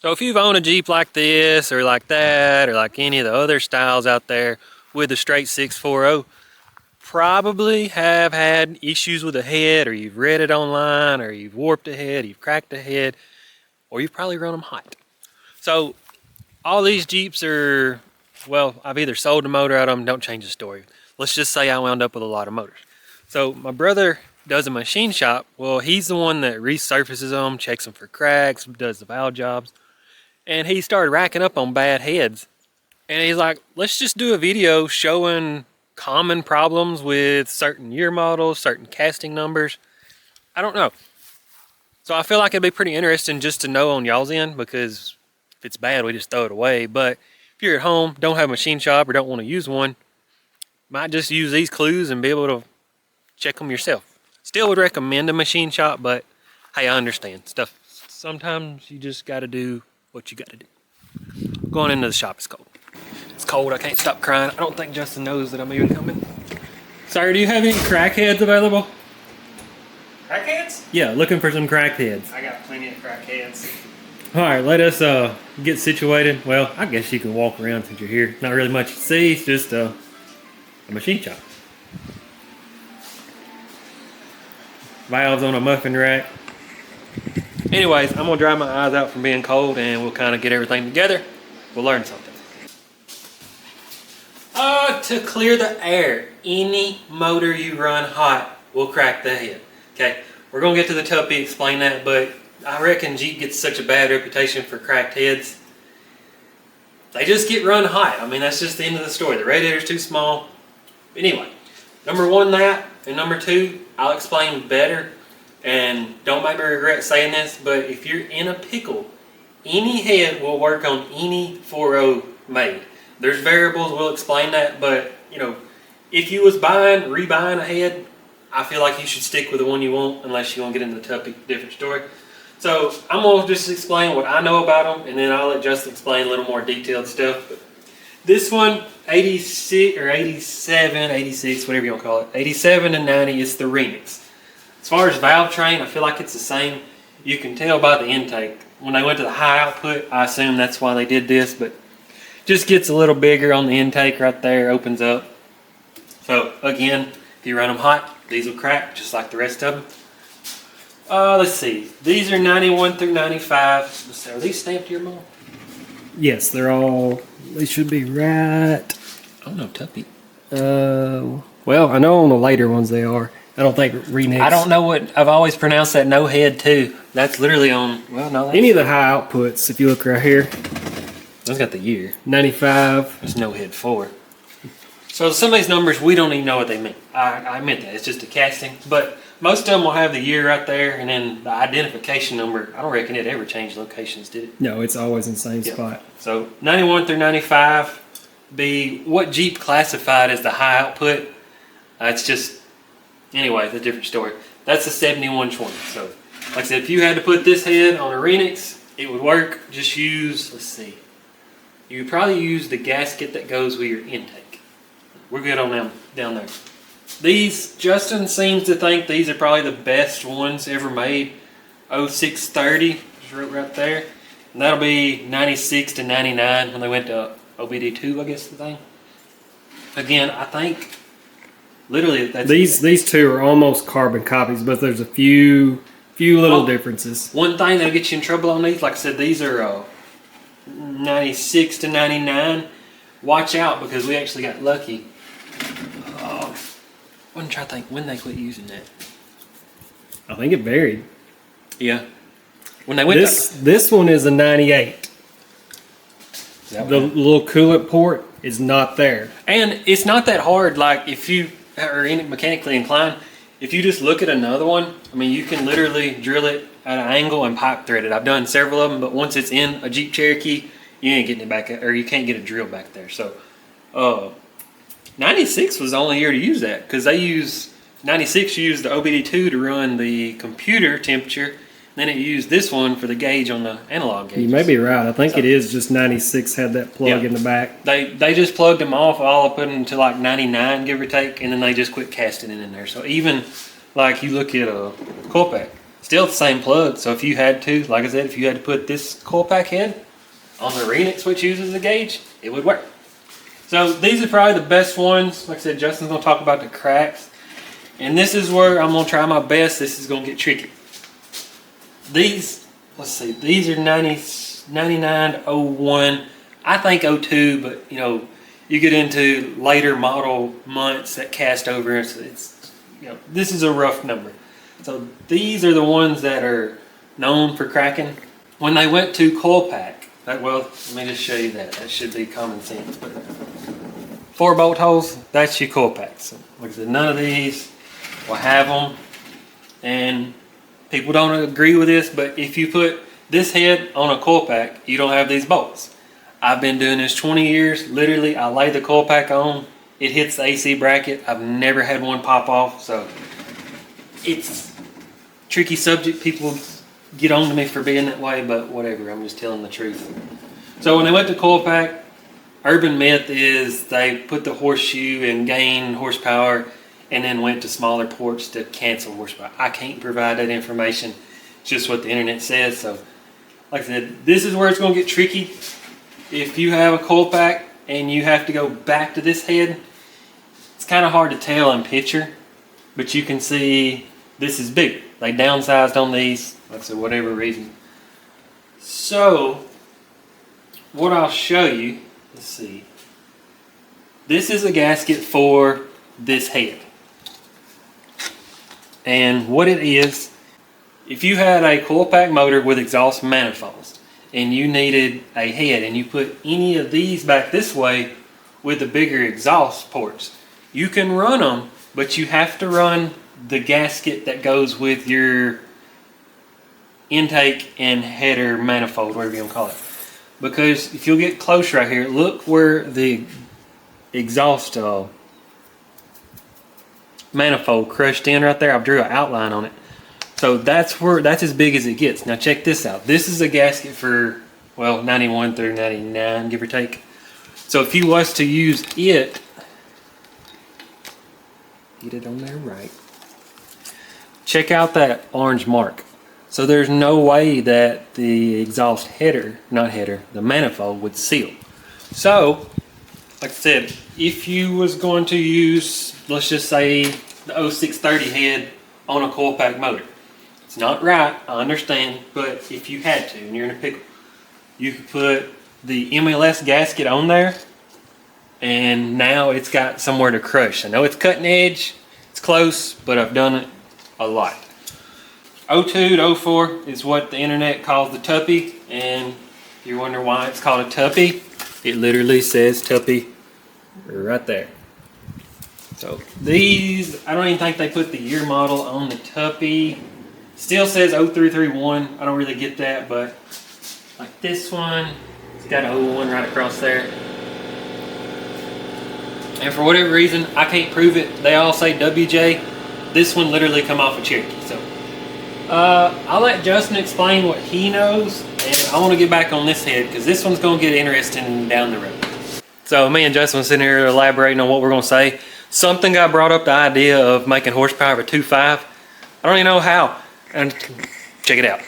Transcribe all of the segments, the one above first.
So if you've owned a Jeep like this or like that or like any of the other styles out there with a straight 640, probably have had issues with the head, or you've read it online, or you've warped a head, you've cracked a head, or you've probably run them hot. So all these Jeeps are, well, I've either sold a motor out of them, don't change the story. Let's just say I wound up with a lot of motors. So my brother does a machine shop. Well, he's the one that resurfaces them, checks them for cracks, does the valve jobs. And he started racking up on bad heads. And he's like, let's just do a video showing common problems with certain year models, certain casting numbers. I don't know. So I feel like it'd be pretty interesting just to know on y'all's end, because if it's bad, we just throw it away. But if you're at home, don't have a machine shop, or don't want to use one, might just use these clues and be able to check them yourself. Still would recommend a machine shop, but hey, I understand stuff. Sometimes you just got to do what you got to do. Going into the shop is cold. It's cold. I can't stop crying. I don't think Justin knows that I'm even coming. Sir, do you have any crackheads available? Crackheads? Yeah, looking for some crackheads. I got plenty of crackheads. All right, let us get situated. Well, I guess you can walk around since you're here. Not really much to see. It's just a machine shop. Valves on a muffin rack. Anyways, I'm gonna dry my eyes out from being cold, and we'll kind of get everything together. We'll learn something. To clear the air, any motor you run hot will crack the head. Okay, we're gonna get to the Tupy, explain that, but I reckon Jeep gets such a bad reputation for cracked heads. They just get run hot. I mean, that's just the end of the story. The radiator's too small. Anyway, number one, that, and number two, I'll explain better. And don't make me regret saying this, but if you're in a pickle, any head will work on any 4.0 made. There's variables, we'll explain that, but you know, if you was rebuying a head, I feel like you should stick with the one you want, unless you want to get into the Tupy, different story. So I'm gonna just explain what I know about them, and then I'll let Justin explain a little more detailed stuff. But this one, 86 or 87, 86, whatever you want to call it, 87 to 90 is the Renix. As far as valve train, I feel like it's the same. You can tell by the intake. When they went to the high output, I assume that's why they did this, but just gets a little bigger on the intake right there, opens up. So again, if you run them hot, these will crack just like the rest of them. Let's see. These are 91 through 95. Let's see, are these stamped here, Mom? Yes, they should be right. I don't know, Tupy. Well, I know on the later ones they are. I don't think Renix. I don't know what, I've always pronounced that no head too. That's literally on, well, no. Any of the high outputs, if you look right here. That's got the year. 95. There's no head 4. So some of these numbers, we don't even know what they mean. I meant that. It's just a casting. But most of them will have the year right there, and then the identification number. I don't reckon it ever changed locations, did it? No, it's always in the same spot. So 91 through 95 be what Jeep classified as the high output. It's just, anyway, it's a different story. That's a 7120. So like I said, if you had to put this head on a Renix, it would work. Just use, let's see. You would probably use the gasket that goes with your intake. We're good on them down there. These, Justin seems to think these are probably the best ones ever made. 0630, just right there. And that'll be 96 to 99 when they went to OBD2, I guess the thing. Again, I think literally that's these two are almost carbon copies, but there's a few little differences. One thing that'll get you in trouble on these, like I said, these are 96 to 99. Watch out, because we actually got lucky. I'm trying to think when they quit using that. I think it varied. Yeah. When they went this one is a 98. The little coolant port is not there. And it's not that hard, like if you are mechanically inclined, if you just look at another one, I mean, you can literally drill it at an angle and pipe thread it. I've done several of them, but once it's in a Jeep Cherokee, you ain't getting it back, or you can't get a drill back there. So 96 was the only year to use that, because they use 96 used the OBD2 to run the computer temperature. Then it used this one for the gauge on the analog gauge. You may be right. I think it is just 96 had that plug in the back. They just plugged them off all up into like 99, give or take, and then they just quit casting it in there. So even like you look at a coil pack, Still the same plug. So if you had to, like I said, if you had to put this coil pack head on the Renix, which uses the gauge, it would work. So these are probably the best ones. Like I said, Justin's gonna talk about the cracks. And this is where I'm gonna try my best. This is gonna get tricky. These, let's see, these are 99, 01, I think 02, but you know, you get into later model months that cast over, so it's, you know, this is a rough number. So these are the ones that are known for cracking. When they went to coil pack, well, let me just show you that. That should be common sense. But 4 bolt holes, that's your coil pack. So like I said, none of these will have them. And people don't agree with this, but if you put this head on a coil pack, you don't have these bolts. I've been doing this 20 years. Literally, I lay the coil pack on, it hits the AC bracket. I've never had one pop off, so it's a tricky subject. People get on to me for being that way, but whatever, I'm just telling the truth. So when they went to coil pack, urban myth is they put the horseshoe and gain horsepower and then went to smaller ports to cancel horsepower. I can't provide that information. It's just what the internet says. So like I said, this is where it's going to get tricky. If you have a coil pack and you have to go back to this head, it's kind of hard to tell in picture, but you can see this is big. They downsized on these, like I said, whatever reason. So what I'll show you, let's see. This is a gasket for this head. And what it is, if you had a coil pack motor with exhaust manifolds and you needed a head and you put any of these back this way with the bigger exhaust ports, you can run them, but you have to run the gasket that goes with your intake and header manifold, whatever you want to call it. Because if you'll get close right here, look where the exhaust manifold crushed in right there. I drew an outline on it. So that's as big as it gets. Now check this out. This is a gasket for, well, 91 through 99, give or take. So if you was to use it, get it on there right. Check out that orange mark. So there's no way that the exhaust header, the manifold would seal. So, like I said, if you was going to use, let's just say, the 0630 head on a coil pack motor, it's not right, I understand, but if you had to and you're in a pickle, you could put the MLS gasket on there and now it's got somewhere to crush. I know it's cutting edge, it's close, but I've done it a lot. 02 to 04 is what the internet calls the Tupy, and if you're wondering why it's called a Tupy, it literally says Tupy right there. So these, I don't even think they put the year model on the Tupy. Still says 0331. I don't really get that, but like this one, it's got a 01 right across there. And for whatever reason, I can't prove it. They all say WJ. This one literally come off a Cherokee. So I'll let Justin explain what he knows, and I want to get back on this head because this one's going to get interesting down the road. So me and Justin were sitting here elaborating on what we're going to say. Something got brought up, the idea of making horsepower of a 2.5. I don't even know how. And check it out.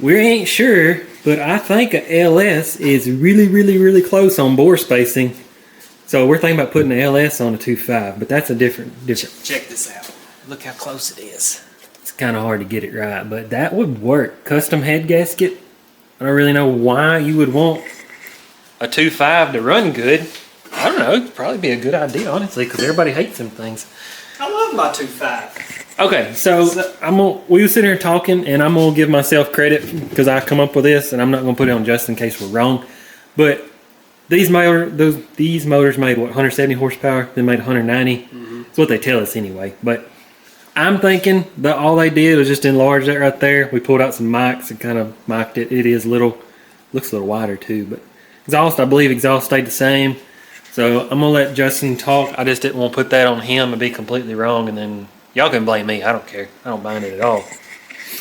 We ain't sure, but I think a LS is really close on bore spacing. So we're thinking about putting the LS on a 2.5, but that's a different. Check this out. Look how close it is. It's kind of hard to get it right, but that would work. Custom head gasket. I don't really know why you would want a 2.5 to run good. I don't know. It'd probably be a good idea, honestly, because everybody hates them things. I love my 2.5. Okay, so we were sitting here talking, and I'm gonna give myself credit because I come up with this, and I'm not gonna put it on Justin in case we're wrong. But these motors made what, 170 horsepower? They made 190. Mm-hmm. That's what they tell us anyway. But I'm thinking that all they did was just enlarge that right there. We pulled out some mics and kind of mic'd it. It is looks a little wider too. But I believe exhaust stayed the same. So I'm gonna let Justin talk. I just didn't want to put that on him and be completely wrong, and then y'all can blame me. I don't care. I don't mind it at all.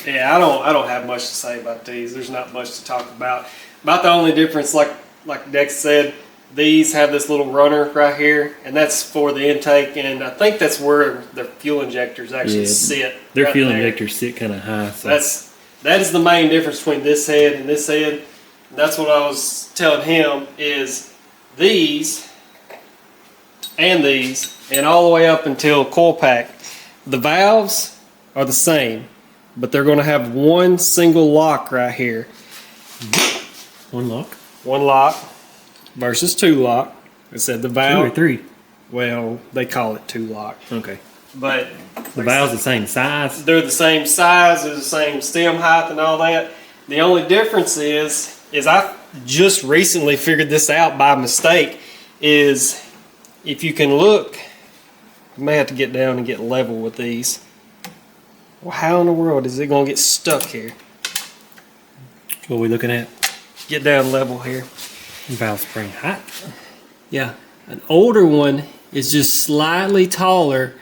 Yeah, I don't have much to say about these. There's not much to talk about. About the only difference, like Dex said, These have this little runner right here, and that's for the intake, and I think that's where the fuel injectors actually sit. Their right fuel there. injectors sit kind of high. So. That is the main difference between this head and this head. That's what I was telling him is these and all the way up until coil pack. The valves are the same, but they're going to have one single lock right here. One lock? One lock versus two lock. I said the valve. 2 or 3? Well, they call it two lock. Okay. But The valve's the same size? they're the same size, they're the same stem height and all that. The only difference is I just recently figured this out by mistake, is if you can look, you may have to get down and get level with these. Well, how in the world is it going to get stuck here? What are we looking at? Get down level here. Valve spring height. Yeah, an older one is just slightly taller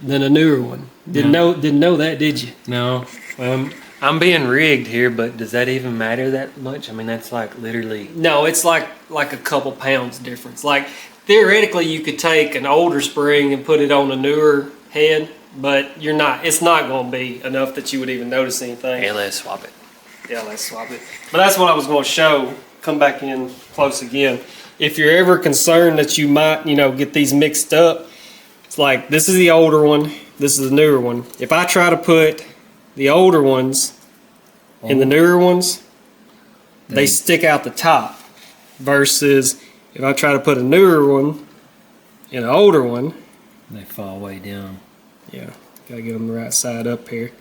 than a newer one. Didn't know that, did you? No. I'm being rigged here, but does that even matter that much? I mean, that's like literally... No, it's like a couple pounds difference. Like theoretically, you could take an older spring and put it on a newer head, but it's not going to be enough that you would even notice anything. Hey, let's swap it. Yeah, let's swap it. But that's what I was going to show. Come back in close again. If you're ever concerned that you might, get these mixed up, it's like this is the older one, this is the newer one. If I try to put the older ones in the newer ones, they stick out the top. Versus if I try to put a newer one in an older one, They fall way down. yeah, gotta get them the right side up here.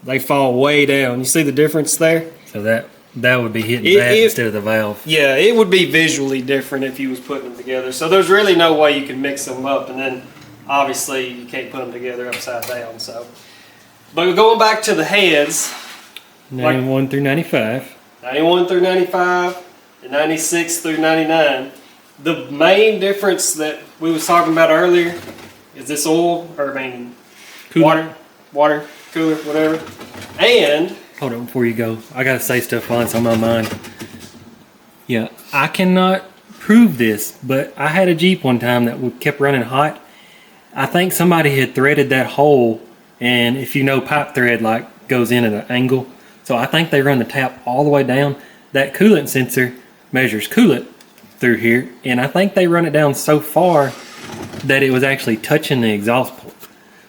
They fall way down. You see the difference there? So that would be hitting that instead of the valve. Yeah, it would be visually different if you was putting them together. So there's really no way you can mix them up, and then obviously you can't put them together upside down. So, but going back to the heads, 91 through 95. 91 through 95, and 96 through 99. The main difference that we was talking about earlier is this oil, Cooler. water cooler, whatever, and Hold on before you go. I gotta say stuff while it's on my mind. Yeah, I cannot prove this, but I had a Jeep one time that kept running hot. I think somebody had threaded that hole, and if you know, pipe thread goes in at an angle. So I think they run the tap all the way down. That coolant sensor measures coolant through here, and I think they run it down so far that it was actually touching the exhaust port.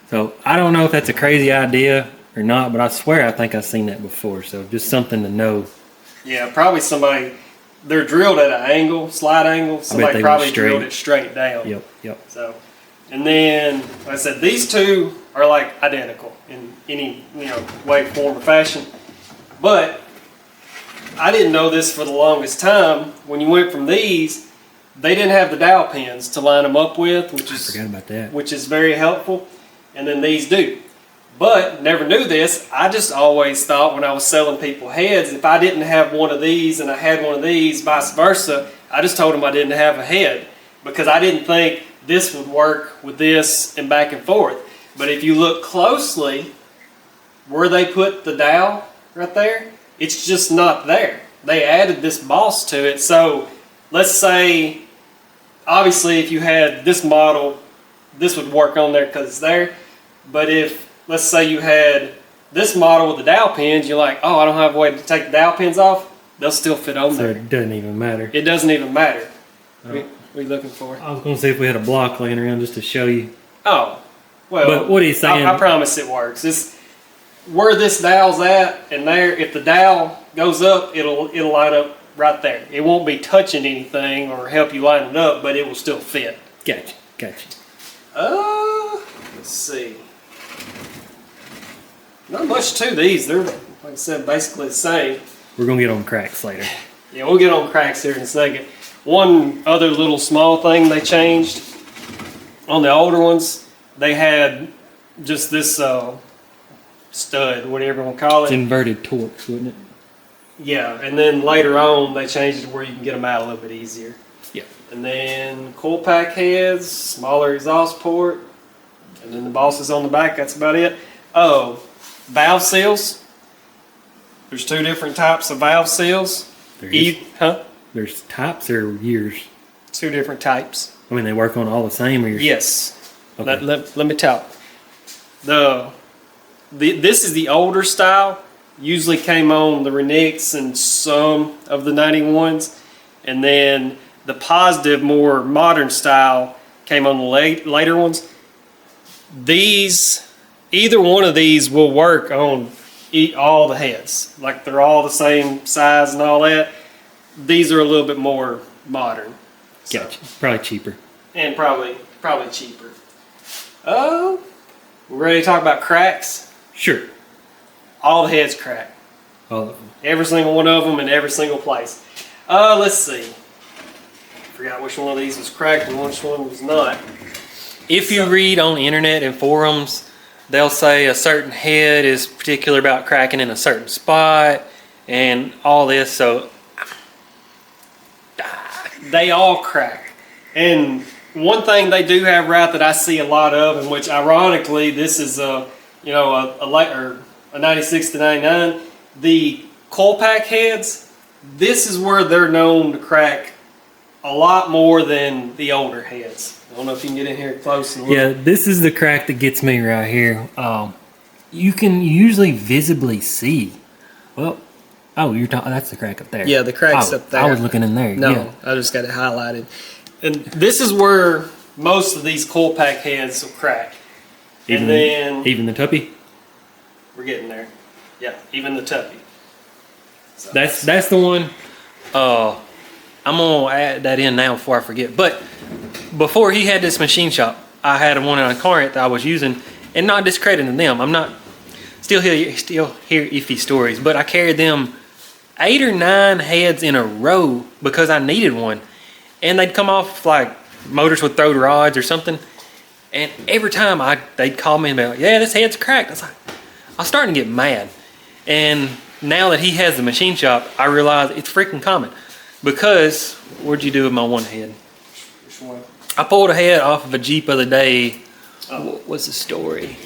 So I don't know if that's a crazy idea or not, but I swear I think I've seen that before. So just something to know. yeah, probably somebody, they're drilled at an angle, slight angle. Somebody they probably went straight. drilled it straight down. Yep. So, and then, like I said, these two are like identical in any way, form, or fashion. But I didn't know this for the longest time. When you went from these, they didn't have the dowel pins to line them up with, I forgot about that. which is very helpful. And then these do. But never knew this. I just always thought when I was selling people heads, if I didn't have one of these and I had one of these, vice versa, I just told them I didn't have a head because I didn't think this would work with this and back and forth. But if you look closely where they put the dowel right there, it's just not there. They added this boss to it. So let's say, obviously if you had this model, this would work on there because it's there. But if, let's say you had this model with the dowel pins, you're like, oh, I don't have a way to take the dowel pins off, they'll still fit on So there. it doesn't even matter. It doesn't even matter. Oh. What are you looking for? I was going to see if we had a block laying around just to show you. Oh, well, But what he's saying- I promise it works. It's where this dowel's at and there, if the dowel goes up, it'll line up right there. It won't be touching anything or help you line it up, but it will still fit. Gotcha. Let's see. Not much to these. They're, like I said, basically the same. We're going to get on cracks later. Yeah, we'll get on cracks here in a second. One other little small thing they changed on the older ones, they had just this stud, whatever you want to call It's it. inverted torques, wouldn't it? Yeah, and then later on they changed it to where you can get them out a little bit easier. Yeah. And then coil pack heads, smaller exhaust port, and then the bosses on the back, that's about it. Oh, valve seals. There's two different types of valve seals. There is. there's types or years? 2 different types. I mean, they work on all the same, or Yes. Okay. Let me talk. This is the older style. Usually came on the Renix and some of the 91s. And then the positive, more modern style came on the later ones. Either one of these will work on all the heads. Like they're all the same size and all that. These are a little bit more modern. Gotcha. Probably cheaper. And probably cheaper. Oh, we're ready to talk about cracks? Sure. All the heads crack. All of them. Every single one of them in every single place. Let's see. Forgot which one of these was cracked and which one was not. If you read on the internet and forums, they'll say a certain head is particular about cracking in a certain spot and all this. So they all crack. And one thing they do have right that I see a lot of, and which ironically this is a 96 to 99, the coil pack heads. This is where they're known to crack a lot more than the older heads. I don't know if you can get in here close and look. yeah, this is the crack that gets me right here. You can usually visibly see. Well, oh, you're talking. That's the crack up there. Yeah, the crack's Oh, up there. I was looking in there. No, Yeah. I just got it highlighted. And this is where most of these coil pack heads will crack. Even and then the Tupy. we're getting there. Yeah, even the Tupy. So That's the one. I'm gonna add that in now before I forget. But before he had this machine shop, I had one on a current that I was using, and not discrediting them. I'm not still hear iffy stories, but I carried them 8 or 9 heads in a row because I needed one, and they'd come off like motors would throw rods or something, and every time they'd call me and be like, "Yeah, this head's cracked." I was starting to get mad, and now that he has the machine shop, I realize it's freaking common. Because, what'd you do with my one head? which one? I pulled a head off of a Jeep the other day. What was the story?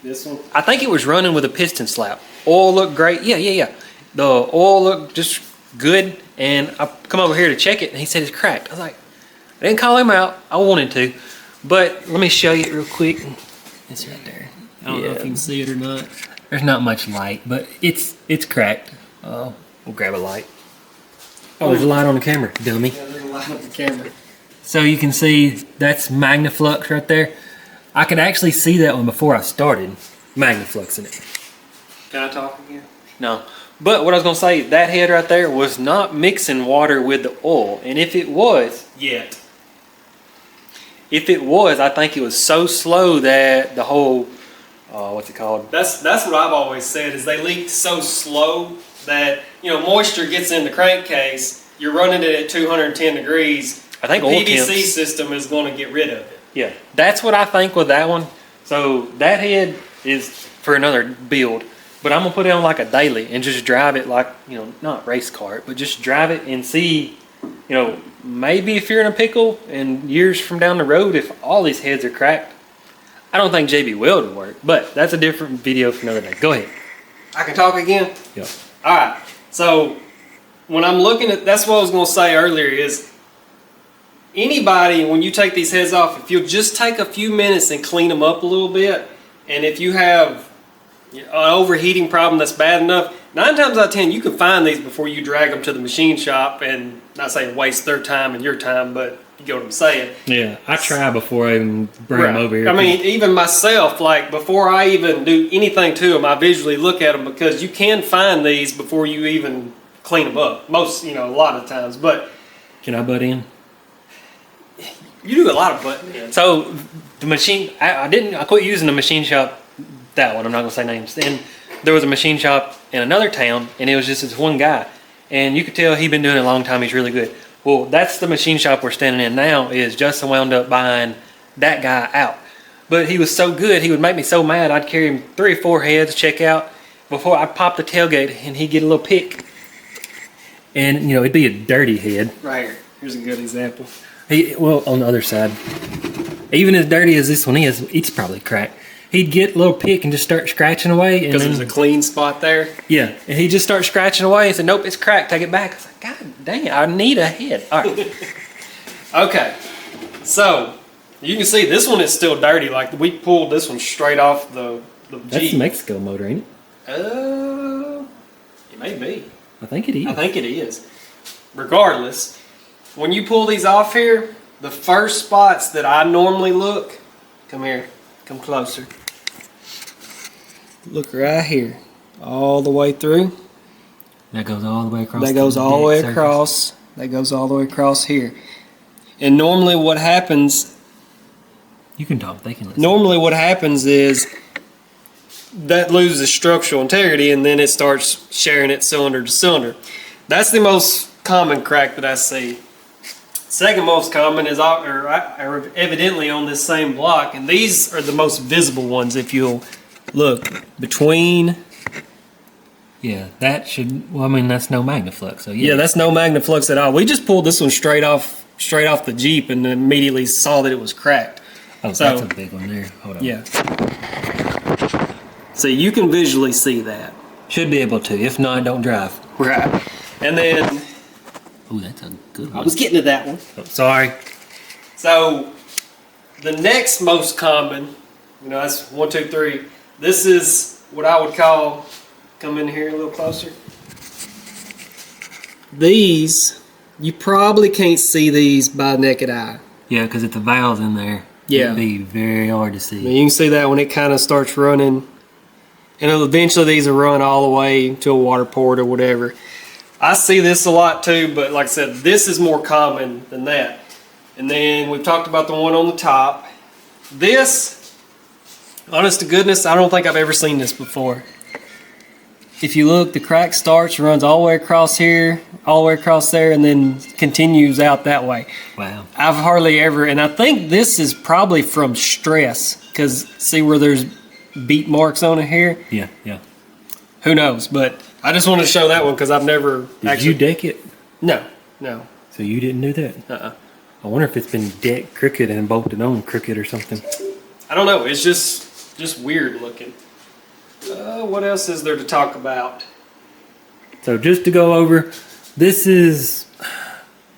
This one? I think it was running with a piston slap. Oil looked great. Yeah. The oil looked just good. And I come over here to check it, and he said it's cracked. I was like, I didn't call him out. I wanted to. But let me show you it real quick. It's right there. I don't know if you can see it or not. There's not much light, but it's cracked. We'll grab a light. Oh, there's a light on the camera, dummy. Yeah, there's a light on the camera. So you can see that's Magnaflux right there. I could actually see that one before I started Magnafluxing it. Can I talk again? No. But what I was going to say, that head right there was not mixing water with the oil. And if it was, Yet. I think it was so slow that the whole, what's it called? That's what I've always said is they leak so slow that moisture gets in the crankcase. You're running it at 210 degrees. I think the oil PVC temps. system is going to get rid of it. Yeah, that's what I think with that one. So that head is for another build. But I'm going to put it on like a daily and just drive it like, not race car, but just drive it and see, maybe if you're in a pickle and years from down the road, if all these heads are cracked. I don't think JB Weld would work, but that's a different video for another day. Go ahead. I can talk again? Yeah. All right. So when I'm looking at, that's what I was going to say earlier is anybody, when you take these heads off, if you'll just take a few minutes and clean them up a little bit, and if you have an overheating problem that's bad enough, 9 times out of 10 you can find these before you drag them to the machine shop, and not saying waste their time and your time, but you get what I'm saying. Yeah, I try before I even bring them over here. I mean, even myself, like before I even do anything to them, I visually look at them because you can find these before you even clean them up. Most, a lot of times. But can I butt in? You do a lot of butting in. So the machine, I quit using the machine shop. That one, I'm not gonna say names. And there was a machine shop in another town, and it was just this one guy, and you could tell he'd been doing it a long time. He's really good. Well, that's the machine shop we're standing in now. Is Justin wound up buying that guy out, but he was so good, he would make me so mad. I'd carry him 3 or 4 heads, check out before I pop the tailgate, and he'd get a little pick, and it'd be a dirty head. Right here. Here's a good example. Well, on the other side, even as dirty as this one is, it's probably cracked. He'd get a little pick and just start scratching away. Because there's a clean spot there? Yeah, and he'd just start scratching away and said, nope, it's cracked, take it back. I was like, God dang it, I need a head. All right. Okay, so you can see this one is still dirty. Like we pulled this one straight off the That's Jeep. the Mexico motor, ain't it? It may be. I think it is. I think it is. Regardless, when you pull these off here, the first spots that I normally look, come here, come closer. Look right here, all the way through. That goes all the way across. That goes all the way across. That goes all the way across here. And normally what happens, You can talk. They can listen. normally what happens is that loses structural integrity and then it starts sharing it cylinder to cylinder. That's the most common crack that I see. Second most common is evidently on this same block, and these are the most visible ones if you'll look between. Yeah, that should. Well, I mean, that's no Magnaflux. So Yeah, that's no Magnaflux at all. We just pulled this one straight off the Jeep and immediately saw that it was cracked. Oh, so- that's a big one there. Hold on. Yeah. So you can visually see that. Should be able to. If not, don't drive. Right. And then Oh, that's a good I one. was getting to that one. Oh, sorry. So the next most common, that's 1, 2, 3. This is what I would call, come in here a little closer. These, you probably can't see these by naked eye. Yeah, because if the valve's in there, Yeah. it'd be very hard to I see. mean, you can see that when it kind of starts running. And eventually these will run all the way to a water port or whatever. I see this a lot too, but like I said, this is more common than that. And then we've talked about the one on the top. This, honest to goodness, I don't think I've ever seen this before. If you look, the crack starts, runs all the way across here, all the way across there, and then continues out that way. Wow. I've hardly ever, and I think this is probably from stress, because see where there's beat marks on it here? Yeah, yeah. Who knows, but I just wanted to show that one because I've never Did you deck it? No. So you didn't do that? I wonder if it's been decked crooked and bolted on crooked or something. I don't know. It's just weird looking. What else is there to talk about? So just to go over, this is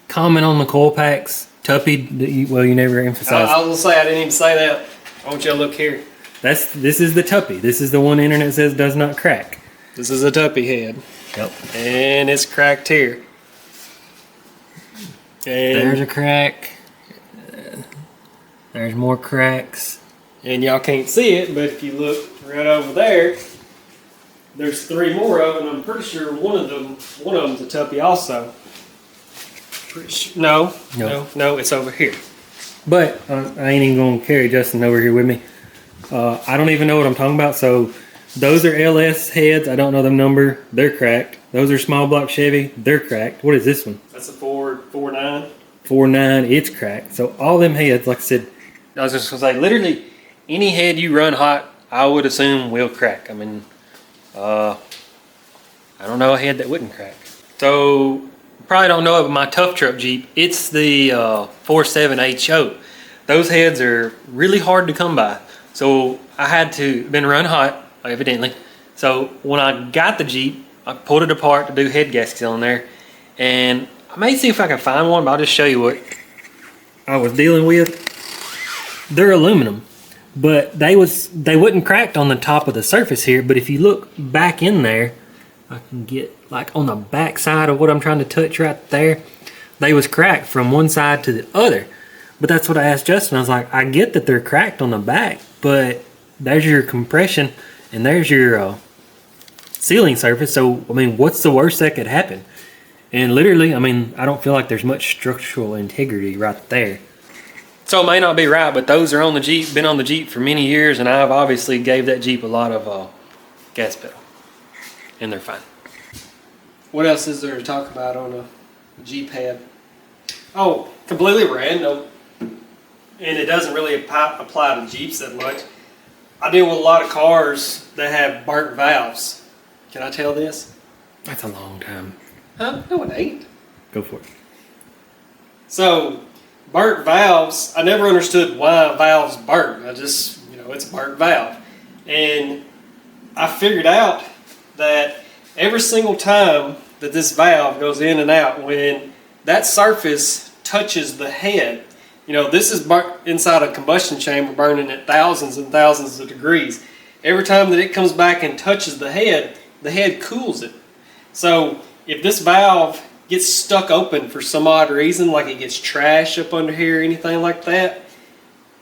common on the coil packs. Tupy, well, you never emphasized. I was gonna say I didn't even say that. I want you to look here. This is the Tupy. This is the one the internet says does not crack. This is a Tupy head, Yep. and it's cracked here. There's And, a crack. There's more cracks. and y'all can't see it, but if you look right over there, there's 3 more of them. I'm pretty sure one of them's a Tupy also. Pretty sure. No, it's over here. But I ain't even going to carry Justin over here with me. I don't even know what I'm talking about. So those are LS heads. I don't know the number. They're cracked. Those are small block Chevy. They're cracked. What is this one? That's a 4.9. 4.9. It's cracked. So all them heads, like I said, I was just going to say, literally any head you run hot, I would assume will crack. I mean, I don't know a head that wouldn't crack. So you probably don't know it, but my tough truck Jeep, it's the 47HO. Those heads are really hard to come by. So I had to been run hot, evidently. So when I got the Jeep, I pulled it apart to do head gaskets on there, and I may see if I can find one, but I'll just show you what I was dealing with. They're aluminum, but they wouldn't cracked on the top of the surface here. But if you look back in there, I can get like on the back side of what I'm trying to touch right there. They was cracked from one side to the other. But that's what I asked Justin. I was like, I get that they're cracked on the back, but there's your compression and there's your sealing surface. So, I mean, what's the worst that could happen? And literally, I mean, I don't feel like there's much structural integrity right there. So it may not be right, but those are on the Jeep, been on the Jeep for many years, and I've obviously gave that Jeep a lot of gas pedal. And they're fine. What else is there to talk about on a Jeep head? Oh, completely random. And it doesn't really apply to Jeeps that much. I deal with a lot of cars that have burnt valves. Can I tell this? That's a long time. Huh? No, it ain't. Go for it. So, burnt valves, I never understood why valves burn. I just, it's a burnt valve. And I figured out that every single time that this valve goes in and out. When that surface touches the head, you know, this is inside a combustion chamber burning at thousands and thousands of degrees. Every time that it comes back and touches the head cools it. So if this valve gets stuck open for some odd reason, like it gets trash up under here or anything like that,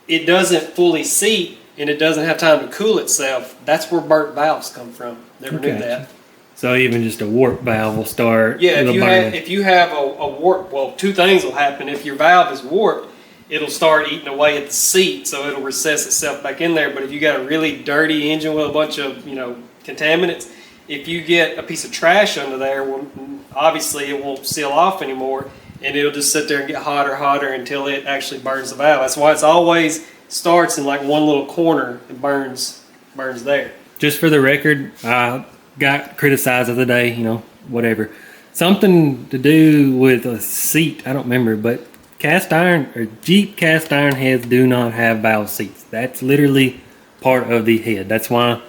it doesn't fully seat and it doesn't have time to cool itself. That's where burnt valves come from. Never knew that. So even just a warp valve will start. Yeah, if you have a warp, well, two things will happen. If your valve is warped, it'll start eating away at the seat, so it'll recess itself back in there. But if you got a really dirty engine with a bunch of, you know, contaminants, if you get a piece of trash under there, well, obviously it won't seal off anymore, and it'll just sit there and get hotter until it actually burns the valve. That's why it's always starts in like one little corner and burns there. Just for the record, I got criticized the other day, you know, whatever. Something to do with a seat, I don't remember, but cast iron or Jeep cast iron heads do not have valve seats. That's literally part of the head. That's why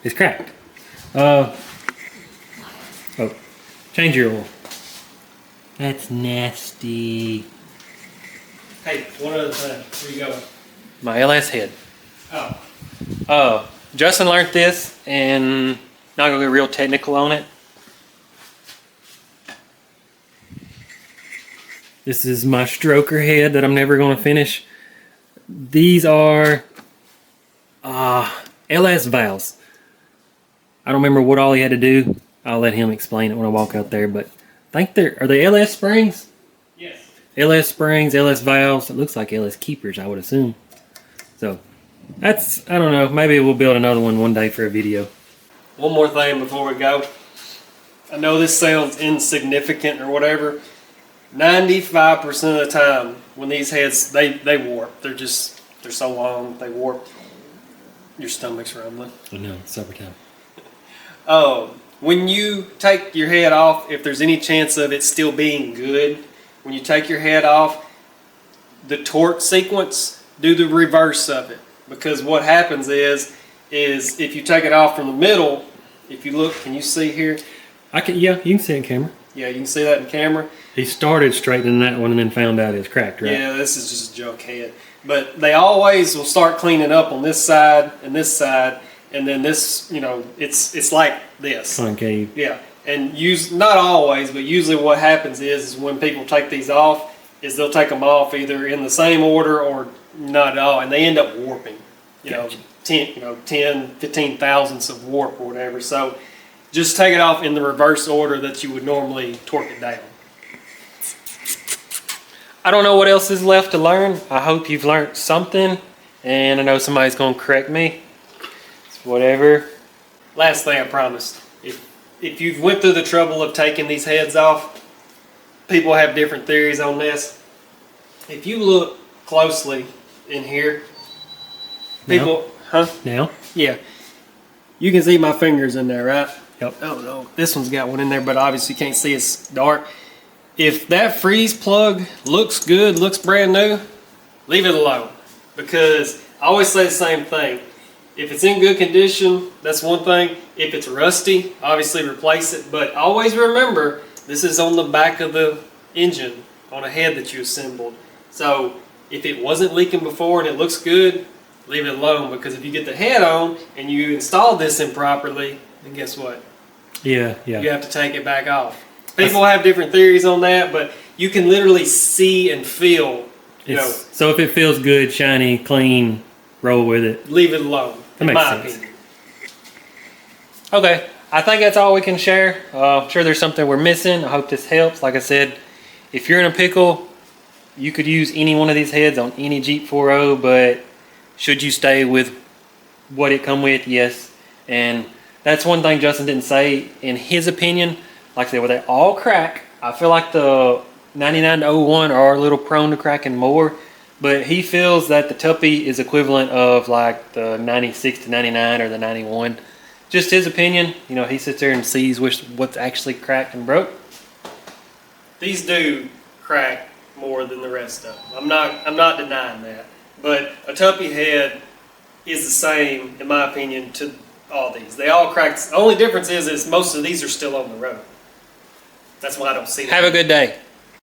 it's cracked. Oh, change your oil. That's nasty. Hey, one other thing. Where you going? My LS head. Oh. Justin learned this, and not gonna get real technical on it. This is my stroker head that I'm never gonna finish. These are LS valves. I don't remember what all he had to do. I'll let him explain it when I walk out there, but I think are they LS springs? Yes. LS springs, LS valves. It looks like LS keepers, I would assume. So that's, I don't know, maybe we'll build another one day for a video. One more thing before we go. I know this sounds insignificant or whatever. 95% of the time when these heads, they warp. They're so long, they warp. Your stomach's rumbling. I know, it's supper time. When you take your head off, if there's any chance of it still being good, when you take your head off, the torque sequence, do the reverse of it. Because what happens is if you take it off from the middle, if you look, can you see here? Yeah, you can see it in camera. Yeah, you can see that in camera. He started straightening that one and then found out it's cracked, right? Yeah, this is just a junk head. But they always will start cleaning up on this side, and then this, you know, it's like this. Concave. Yeah, and not always, but usually what happens is when people take these off, is they'll take them off either in the same order or not at all, and they end up warping. Gotcha. 10, 15 thousandths of warp or whatever. So just take it off in the reverse order that you would normally torque it down. I don't know what else is left to learn. I hope you've learned something, and I know somebody's going to correct me. It's whatever. Last thing I promised. If you've went through the trouble of taking these heads off, people have different theories on this. If you look closely in here, people, Now? Yeah. You can see my fingers in there, right? Yep. Oh no, this one's got one in there, but obviously you can't see, it's dark. If that freeze plug looks good, looks brand new, leave it alone. Because I always say the same thing. If it's in good condition, that's one thing. If it's rusty, obviously replace it. But always remember, this is on the back of the engine, on a head that you assembled. So if it wasn't leaking before and it looks good, leave it alone. Because if you get the head on and you install this improperly, then guess what? Yeah. You have to take it back off. People have different theories on that, but you can literally see and feel, So if it feels good, shiny, clean, roll with it. Leave it alone. That makes sense. Okay, I think that's all we can share. I'm sure there's something we're missing. I hope this helps. Like I said, if you're in a pickle, you could use any one of these heads on any Jeep 4.0, but should you stay with what it come with? Yes. And that's one thing Justin didn't say. In his opinion, like I said, where they all crack, I feel like the 99 to 01 are a little prone to cracking more, but he feels that the Tupy is equivalent of like the 96 to 99 or the 91. Just his opinion. You know, he sits there and sees what's actually cracked and broke. These do crack more than the rest of them. I'm not denying that. But a Tupy head is the same, in my opinion, to all these. They all crack. The only difference is most of these are still on the road. That's why I don't see that. Have a good day.